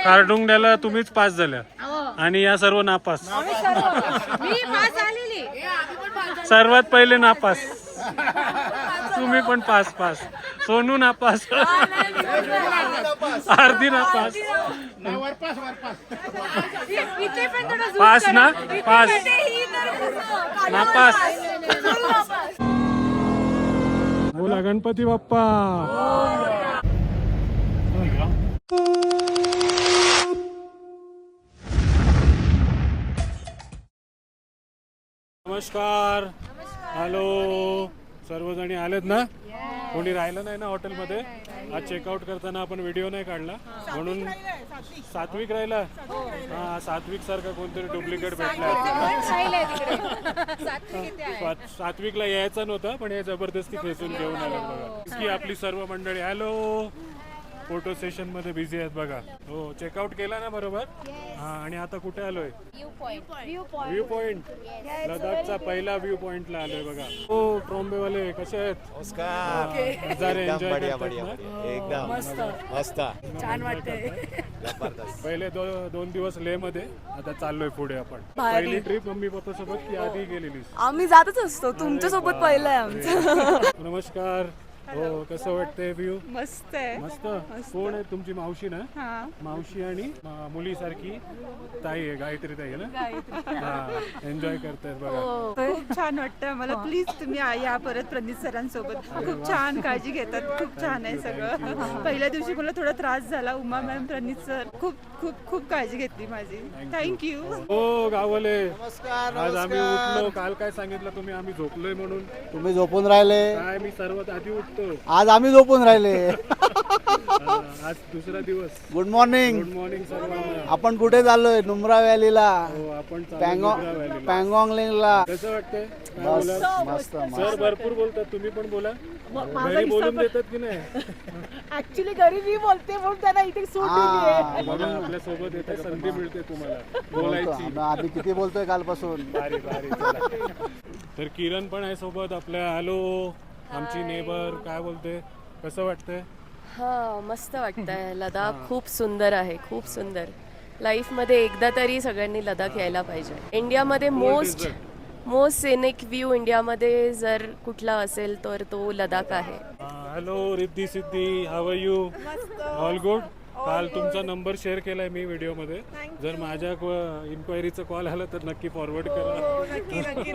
खारडुंगड्याला तुम्हीच पास झाल्या आणि या सर्व नापास. सर्वात पहिले नापास तुम्ही पण पास. सोनू नापास, आरती नापास. पास ना पास नापास. बोला गणपती बाप्पा. नमस्कार. हॅलो, सर्वजणी आलेत ना? कोणी राहिलं नाही ना हॉटेलमध्ये? आज चेकआउट करताना आपण व्हिडिओ नाही काढला म्हणून. सात्विक राहिला. हा, सात्विक सारखा कोणतरी डुप्लिकेट भेटला. सात्विकला यायचा नव्हता पण हे जबरदस्ती खेचून घेऊन आला बघा. की आपली सर्व मंडळी हॅलो फोटो सेशन मध्ये बिझी आहेत बघा. हो, चेकआउट केला ना बरोबर. हा, आणि आता कुठे आलोय? View point. लडाखचा पहिला व्ह्यू पॉइंटला आलोय बघा. हो, ट्रॉम्बेवाले कसे आहेत? एकदम मस्त छान वाटतंय. पहिले 2 दिवस लेह मध्ये, आता चाललोय पुढे आपण. पहिली ट्रिप मम्मी पप्पा सोबत की आधी गेलेली? आम्ही जातच असतो, तुमच्या सोबत पहिलं आहे आमचं. नमस्कार. हो, कसं वाटतंय व्ह्यू? मस्त आहे. मस्त. कोण आहे तुमची? मावशी ना? मावशी आणि मुलीसारखी ताई आहे, गायत्री ताई आहे ना? हा, एन्जॉय करतायत बघा. खूप छान वाटतं मला. प्लीज तुम्ही या परत प्रणित सरांसोबत. खूप छान काळजी घेतात. खूप छान आहे सगळं. पहिल्या दिवशी मला थोडा त्रास झाला. उमा मॅम, प्रणित सर खूप खूप खूप काळजी घेतली माझी. थँक्यू. हो गावले, आज आम्ही उठलो. काल काय सांगितलं तुम्ही? आम्ही झोपलोय म्हणून. तुम्ही झोपून राहिले. काय, मी सर्वात आधी उठतो. आज आम्ही झोपून राहिले. आज दुसरा दिवस. Good morning. गुड मॉर्निंग सर्वांना. आपण कुठे चाललोय? नुब्रा व्हॅलीला. हो, आपण पँगॉंग लेकला. कसं वाटतंय? मस्त. सर भरपूर बोलतात, तुम्ही पण बोला. घरी बोलून देतात की नाही? ऍक्च्युली घरी मी बोलते म्हणून त्यांना इथे सूट दिली आहे. बघा, आपल्या सोबत येते, संधी मिळते तुम्हाला बोलायची. आधी किती बोलतोय कालपासून. भारी भारी. चला. तर किरण पण आहे सोबत आपल्या. हॅलो, आमची नेबर. काय बोलते? कसं वाटतंय? हा, मस्त वाटतंय. लडाख खूप सुंदर आहे, खूप सुंदर. लाईफमध्ये एकदा तरी सगळ्यांनी लडाख यायला पाहिजे. इंडियामध्ये मोस्ट सिनिक व्ह्यू इंडियामध्ये जर कुठला असेल तर तो लडाख आहे. Hello Riddhi Siddhi, how are you? All good. काल तुमचा नंबर शेअर केलाय मी व्हिडिओ मध्ये. जर माझ्या इन्क्वायरीचा कॉल आला तर नक्की फॉरवर्ड करा.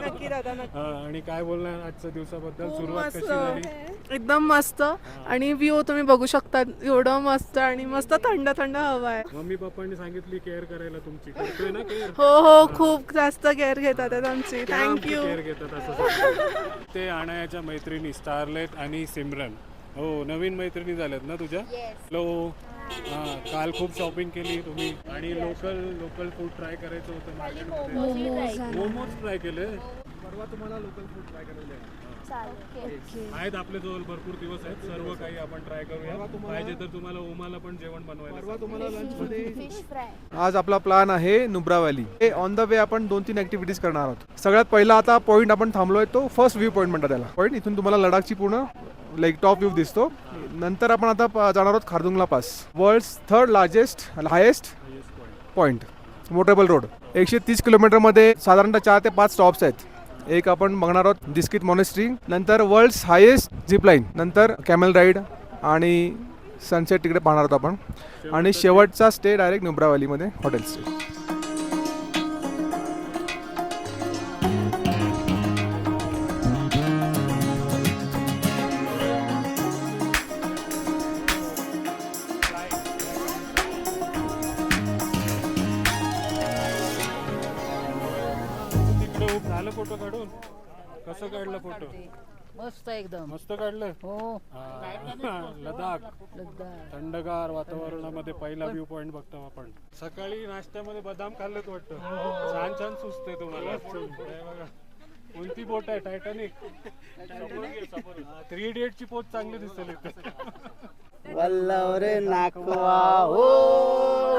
नक्की दादा. आणि काय बोलणार आजच्या दिवसाबद्दल? सुरुवात कशी झाली? एकदम मस्त. आणि व्ह्यू तुम्ही बघू शकता, एवढं मस्त आणि मस्त थंड थंड हवा आहे. मम्मी पप्पांनी सांगितली केअर करायला तुमची. करतोय ना केअर? हो, खूप जास्त केअर घेतात आमची. थँक्यू. केअर घेतात असं. ते अनायाच्या मैत्रिणी स्टारलेट आणि सिमरन. हो, नवीन मैत्रिणी झाल्यात ना तुझ्या? हॅलो. काल खूप शॉपिंग केली तुम्ही आणि लोकल फूड ट्राय करायचं होतं मार्केटमध्ये. मोमोज ट्राय केले. परवा तुम्हाला लोकल फूड ट्राय करायला आहेत आपल्याजवळ. भरपूर दिवस आहेत, सर्व काही आपण ट्राय करूया. पाहिजे तर तुम्हाला उमाला पण जेवण बनवायला. तुम्हाला लंच मध्ये आज आपला प्लॅन आहे Nubra valley. On the way आपण 2-3 ऍक्टिव्हिटीज करणार आहोत. सगळ्यात पहिला आता पॉईंट आपण थांबलोय तो फर्स्ट व्ह्यू पॉईंट म्हणतात त्याला. पॉईंट इथून तुम्हाला लडाखची पूर्ण टॉप व्ह्यू दिसतो. नंतर आपण आता जाणार आहोत Khardungla pass, world's 3rd largest highest point, motorable road. 130 किलोमीटरमध्ये साधारणतः 4 ते 5 स्टॉप्स आहेत. एक आपण बघणार आहोत डिस्किट मॉनेस्ट्री, नंतर वर्ल्ड्स हायेस्ट झिपलाईन, नंतर कॅमेल राईड आणि सनसेट तिकडे पाहणार आहोत आपण. आणि शेवटचा स्टे डायरेक्ट नुब्रा व्हॅलीमध्ये हॉटेल स्टे. झालं फोटो काढून? कसं काढलं फोटो? मस्त एकदम मस्त काढलं. हो. लडाख थंडगार वातावरणामध्ये पहिला व्ह्यू पॉइंट बघतो आपण. सकाळी नाश्त्यामध्ये बदाम खाल्लेत वाटतं. छान छान सुचतंय तुम्हाला. बघा कोणती बोट आहे? टायटॅनिक. 3 इडियटची पोच चांगली दिसेल इथे. वल्लव रे नाखवा हो,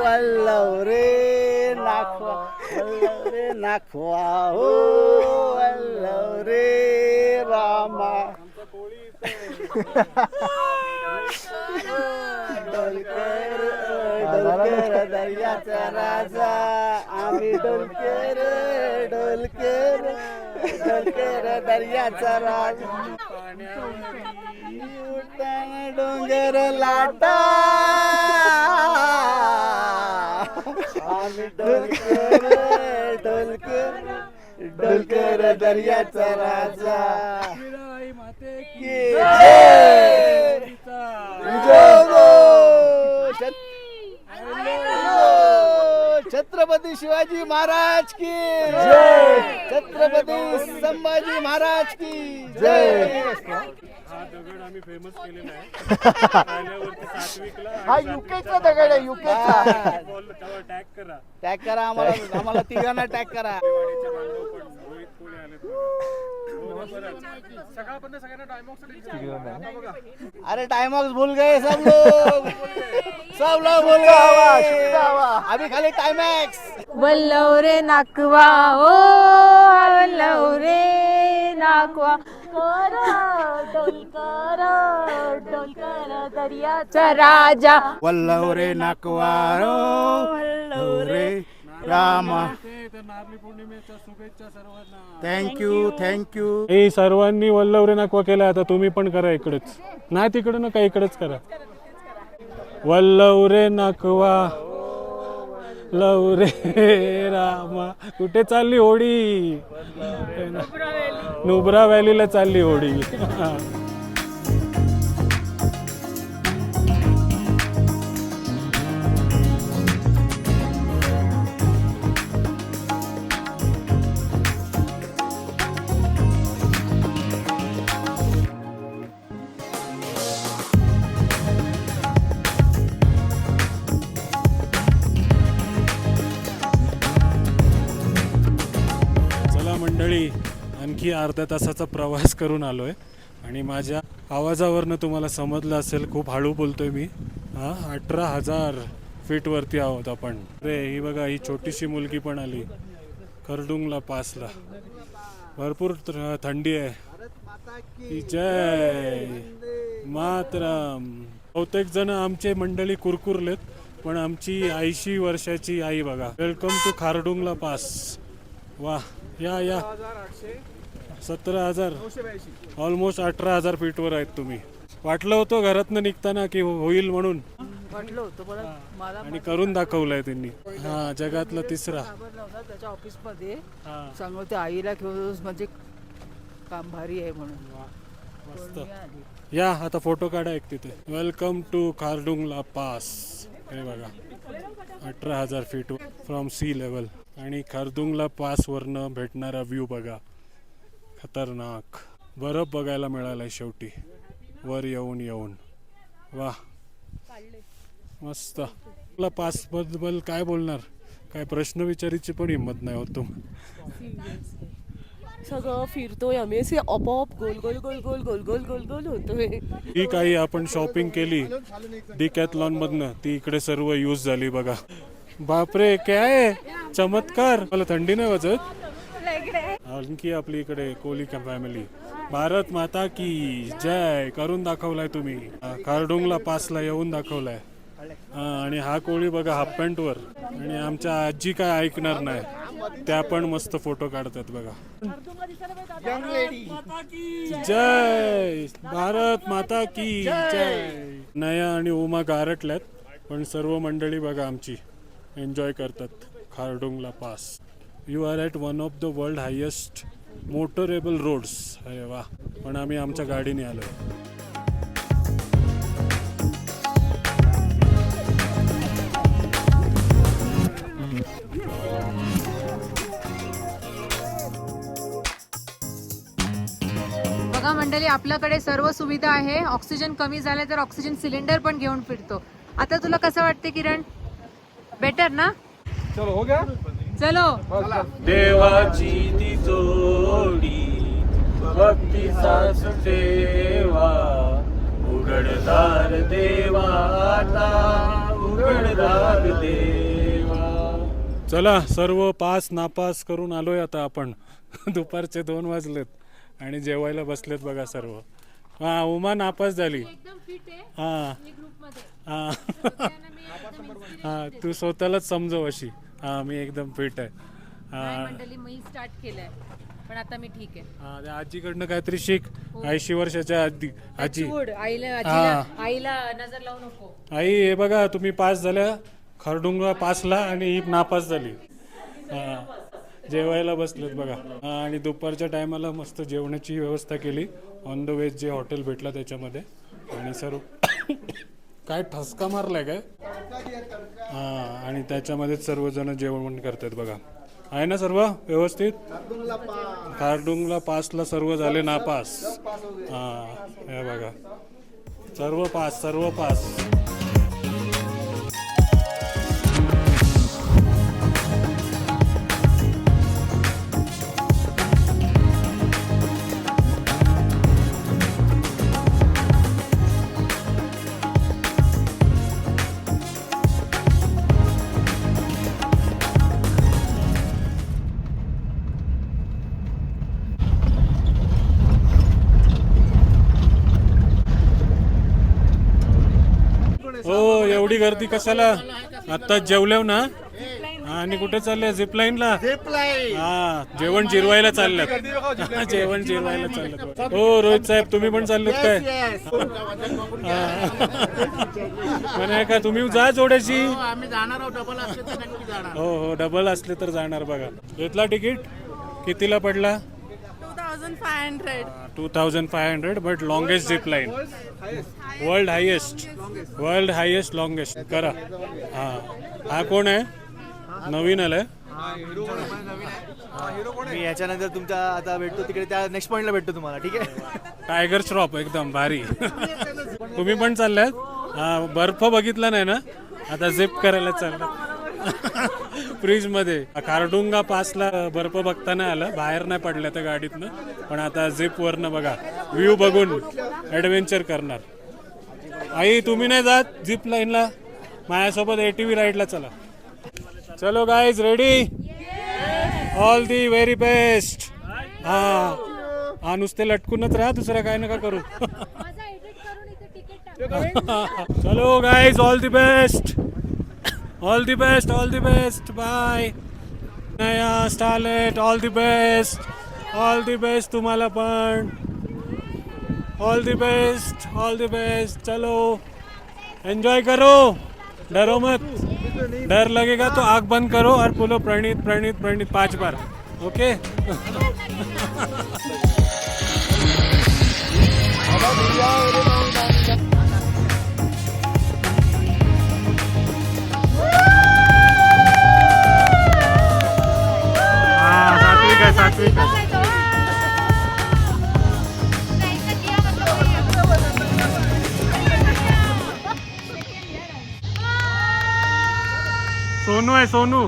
वल्लव रे नाखवा, वल्लव रे नाखवा हो, वल्लव डोलकर दर्याचा राजा आम्ही डोलकर डोलकर डोलकर दर्याचा राजा उठताना डोंगर लाटा आम्ही डोलकर डोलकर डोलकर दर्याचा राजा की जय! जय हो! छत्रपती शिवाजी महाराज की जय! छत्रपती संभाजी महाराज की जय! हा दगड आम्ही फेमस केलेला आहे आल्यावरती सात्विकला हा युकेचा दगड आहे युकेचा टॅग करा टॅग करा आम्हाला तिघांना टॅग करा दिवाळीचे बांधव पण रोहित कोळी आले अरे टाइमॉक्स भूल गए सब लोग भूल गए अभी खाली टाइमॅक्स वल्लवरे नाकवा ओ वल्लवरे नाकवा दर्याचा राजा वल्लवरे नाकवारो वल्लवरे रामा तर नारळी पौर्णिमेच्या शुभेच्छा सर्वांना थँक्यू हे सर्वांनी वल्लवरे नाकवा केला आता तुम्ही पण करा इकडेच नाही तिकडे नका इकडेच करा वल्लवरे नाकवा लवरे रामा कुठे चालली होडी नुब्रा व्हॅलीला चालली होडी मंडळी आणखी अर्ध्या तासाचा प्रवास करून आलो आहे आणि माझ्या आवाजावरनं तुम्हाला समजलं असेल खूप हळू बोलतोय मी 18,000 फीटवरती आहोत आपण अरे ही बघा ही छोटीशी मुलगी पण आली खरडुंगला पासला भरपूर थंडी आहे की जय मातरम बहुतेक जण आमचे मंडळी कुरकुरलेत पण आमची 80 वर्षाची आई बघा वेलकम टू खारडुंगला पास वा या 17,000 ऑलमोस्ट 18,000 फीटवर आहेत तुम्ही वाटलं होतं घरातनं निघताना की होईल म्हणून वाटलं होतं पण मला आणि करून दाखवलंय त्यांनी हा जगातला तिसरा त्याच्या ऑफिस मध्ये हा सांगू ते आईला घेऊन म्हणजे काम भारी आहे म्हणून मस्त या आता फोटो काढा एक तिथे वेलकम टू खारडुंगला पास हे बघा 18,000 फीट फ्रॉम सी लेवल आणि खारदुंगला पासवरनं भेटणारा व्ह्यू बघा खतरनाक बरफ बघायला मिळालाय शेवटी वर येऊन वा मस्त तुला पास बद्दल काय बोलणार काय प्रश्न विचारायची पण हिंमत नाही होत तुम सगळं फिरतोय आम्ही असे आपोआप गोल गोल गोल गोल गोल गोल गोल गोल होतोय ही काही आपण शॉपिंग केली डिकॅथलॉन मधनं ती इकडे सर्व यूज झाली बघा बापरे काय चमत्कार मला थंडी नाही वाजत आणखी आपली इकडे कोहली फॅमिली भारत माता की जय करून दाखवलाय तुम्ही खारडुंगला पासला येऊन दाखवलाय आणि हा कोळी बघा हाफ पॅन्ट वर आणि आमच्या आजी काय ऐकणार नाही त्या पण मस्त फोटो काढतात बघा जय भारत माता की जय नया आणि उमा गारटल्यात पण सर्व मंडळी बघा आमची एन्जॉय करतात Khardungla pass you are at one of the world highest motorable roads अरे वा पण आम्ही आमच्या गाडीने आलो बघा मंडळी आपल्याकडे सर्व सुविधा आहे ऑक्सिजन कमी झाले तर ऑक्सिजन सिलेंडर पण घेऊन फिरतो आता तुला कसं वाटते किरण बेटर ना चलो हो गया चलो देवाची ती जोडी भक्ती सास सेवा उघडदार देवा आता उघडदार देवा चला सर्व पास नापास करून आलोय आता आपण दुपारचे 2 वाजलेत आणि जेवायला बसलेत बघा सर्व हा उमा नापास झाली. हा हा हा तू स्वतःलाच समजव अशी. हा मी एकदम फिट आहे. हा मंडळी मी स्टार्ट केलंय पण आता मी ठीक आहे. हा, त्या आजीकडनं काहीतरी शिक. 80 वर्षाच्या आजी. आईला नजर लावू नको. आई हे बघा तुम्ही पास झाल्या. खरडुंगा पासला आणि ही नापास झाली. हा जेवायला बसलेत बघा. हा, आणि दुपारच्या टायमाला मस्त जेवणाची व्यवस्था केली. ऑन द वे जे हॉटेल भेटला त्याच्यामध्ये. आणि सर्व काय ठसका मारलाय काय. हा आणि त्याच्यामध्येच सर्वजण जेवण करतात बघा. आहे ना सर्व व्यवस्थित. खारडुंगला पासला सर्व झाले नापास. हा हे बघा सर्व पास सर्व पास. हो एवढी गर्दी कशाला. आता जेवल्याव ना. आणि कुठे चालले झिपलाईनला. हा जेवण जिरवायला चालल्यात. जेवण जिरवायला चालल्यात. हो रोहित साहेब तुम्ही पण चाललेत काय. म्हणे का तुम्ही जा जोड्याची. हो हो डबल असले तर जाणार बघा. घेतला तिकीट कितीला पडला. 2500 but longest zip line. World highest longest करा. हा कोण आहे नवीन आलाय. मी याच्यानंतर तुमच्या आता भेटतो तिकडे त्या नेक्स्ट पॉइंटला भेटतो तुम्हाला. ठीक आहे. टायगर श्रॉफ एकदम भारी. तुम्ही पण चालल्यात. हा बर्फ बघितला नाही ना. आता झिप करायला चाललं फ्रीज मध्ये. खारडुंगा पासला बर्फ बघता नाही आला. बाहेर नाही पडल्या त्या गाडीतनं. पण आता झिप वरनं बघा व्ह्यू बघून ॲडव्हेंचर करणार. आई तुम्ही नाही जात झिप लाईनला. माझ्यासोबत ATV राईडला चला. चलो guys ready. All the very best. हा नुसते लटकूनच राहा दुसरं काय नका करू. चलो guys all the best. All the best all the best. Bye नया starlet. All the best all the best तुम्हाला पण. All the best all the best. चलो एंजॉय करो. डरो मत. डर लगेगा तो आँख बंद करो और बोलो प्रणीत प्रणीत प्रणीत 5 बार. ओके. सात्विक आहे सात्विक आहे. सोनू आहे Sonu.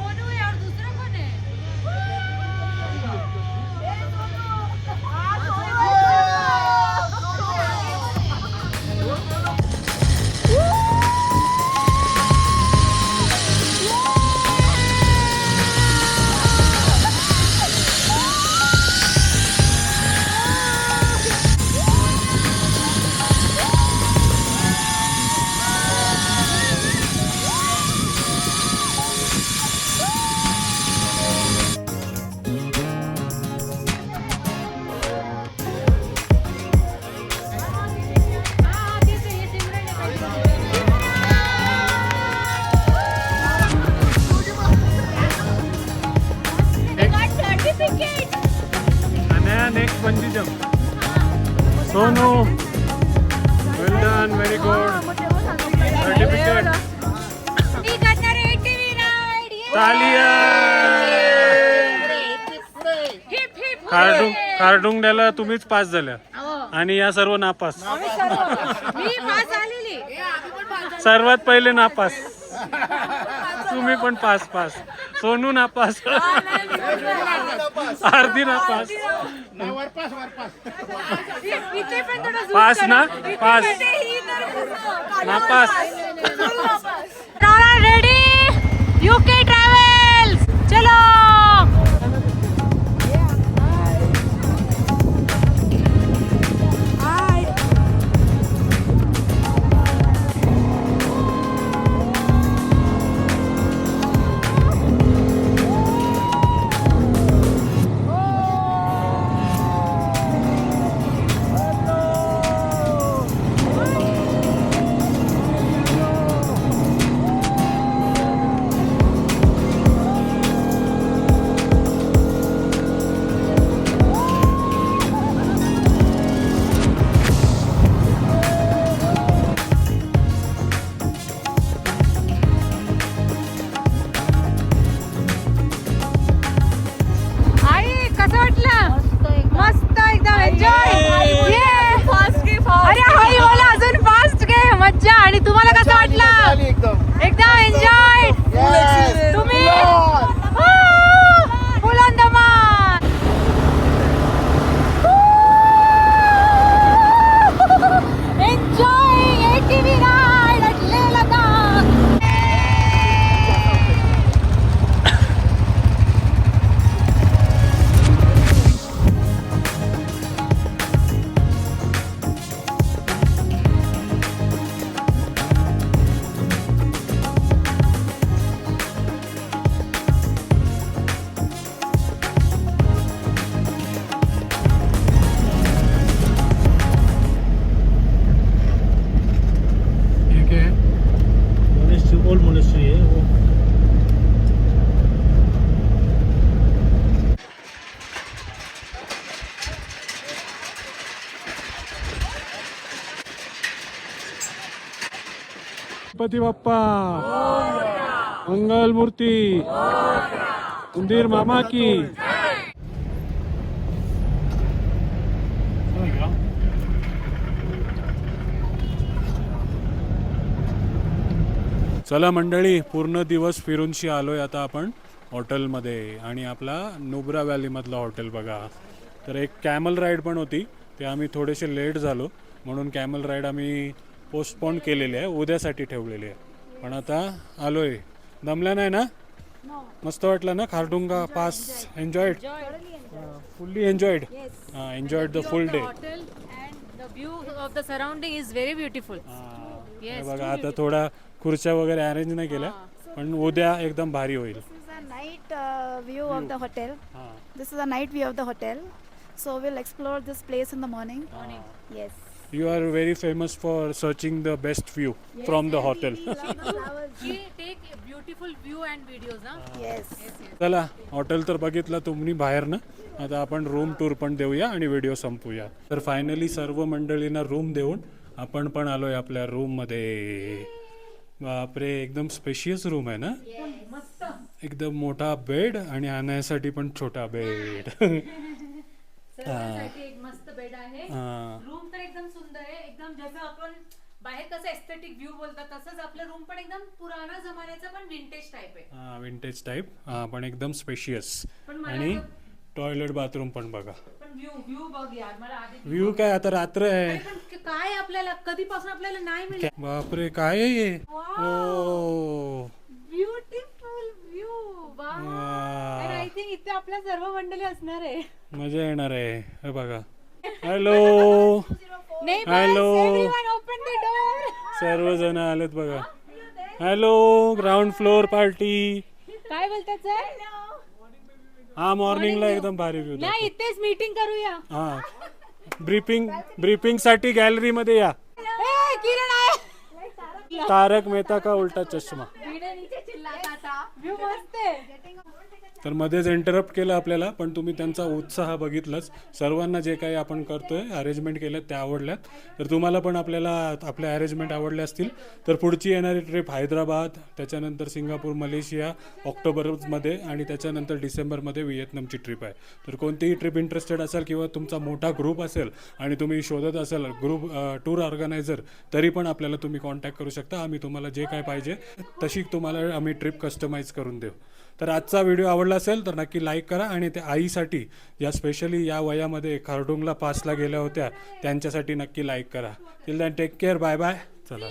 Next bungee jump. Sonu well done very good. Certificate. खारडुंगड्याला तुम्हीच पास झाल्या आणि या सर्व नापास. सर्वात पहिले नापास. तुम्ही पण पास पास. सोनू नापास. आरती नापास. पास ना पास नापास. रेडी UK ट्रॅव्हल्स चलो. एकदम एन्जॉय तुम्ही फुल ऑन द मान enjoy ATV ride at Leh Ladakh. ठीक आहे. ओल्ड मोनेस्ट्री आहे वो. गणपती बाप्पा मंगल मूर्ती उंदीर मामा की. चला मंडळी, पूर्ण दिवस फिरूनशी आलोय आता आपण हॉटेलमध्ये. आणि आपला नुब्रा व्हॅलीमधला हॉटेल बघा. तर एक कॅमल राईड पण होती, ते आम्ही थोडेसे लेट झालो म्हणून कॅमल राईड आम्ही पोस्टपोन केलेली आहे, उद्यासाठी ठेवलेली आहे. पण आता आलोय. दमल्या नाही ना? मस्त वाटलं ना? Khardunga pass enjoyed? Fully enjoyed? Enjoyed the full day. Hotel and the view of the surrounding is very beautiful. हे बघा, आता थोडा खुर्च्या वगैरे अरेंज नाही केल्या, पण उद्या एकदम भारी होईल. This is a night view of the hotel. हां. This is a night view of the hotel. So we'll explore this place in the morning. Yes. You are very famous for searching the best view from the hotel. We take a beautiful view and videos, huh? Yes. चला, hotel तर बघितलं तुम्ही बाहेर ना. आता आपण room tour पण देऊया आणि व्हिडिओ संपूया. तर फायनली सर्व मंडळींना रूम देऊन आपण पण आलोय आपल्या रूम मध्ये. बापरे, एकदम स्पेशियस रूम आहे ना. एकदम मोठा बेड आणि आणण्यासाठी पण छोटा बेड. सर्वांसाठी एक मस्त बेड आहे. हां. रूम तर एकदम सुंदर आहे. एकदम जसं आपण बाहेर कसं एस्थेटिक व्ह्यू बोलतात तसंच आपलं रूम पण एकदम पुराणा जमान्याचा पण विंटेज टाइप आहे. विंटेज टाईप, पण एकदम स्पेशियस. पण मला आणि टॉयलेट बाथरूम पण बघा. पण व्ह्यू बघ यार, मला आधी व्ह्यू काय, आता रात्र आहे. पण काय आपल्याला कधीपासून आपल्याला नाही मिळालं. बापरे, काय आहे हे? ओ, ब्युटिफुल व्ह्यू. वा. आय थिंक इथे आपल्या सर्व मंडळी असणार आहे. मजा येणार आहे. हे बघा. Hello hello, open the door. सर्वजण आलेत बघा. Hello, ground floor party. काय बोलतात सर? हा, मॉर्निंगला एकदम भारी व्ह्यू. नाही, इथेच मीटिंग करूया. हा, ब्रीफिंग साठी गॅलरी मध्ये या. ए, किरण आहे. तारक मेहता का उलटा चष्मा. व्ह्यू मस्त आहे. तर मध्येच इंटरप्ट केलं आपल्याला, पण तुम्ही त्यांचा उत्साह बघितलाच. सर्वांना जे काही आपण करतोय, अरेंजमेंट केल्यात त्या आवडल्यात. तर तुम्हाला पण आपल्या अरेंजमेंट आवडल्या असतील तर पुढची येणारी ट्रिप हैदराबाद, त्याच्यानंतर सिंगापूर, मलेशिया ऑक्टोबरमध्ये, आणि त्याच्यानंतर डिसेंबरमध्ये व्हिएतनामची ट्रिप आहे. तर कोणतीही ट्रिप इंटरेस्टेड असेल किंवा तुमचा मोठा ग्रुप असेल आणि तुम्ही शोधत असाल ग्रुप टूर ऑर्गनायझर, तरी पण आपल्याला तुम्ही कॉन्टॅक्ट करू शकता. आम्ही तुम्हाला जे काय पाहिजे तशी तुम्हाला आम्ही ट्रिप कस्टमाइज करून देऊ. तर आजचा व्हिडिओ आवडला असेल तर नक्की लाईक करा. आणि त्या आईसाठी, या स्पेशली या वयामध्ये खारडुंगला पासला गेल्या होत्या, त्यांच्यासाठी नक्की लाईक करा. Till then take care, bye bye. चला.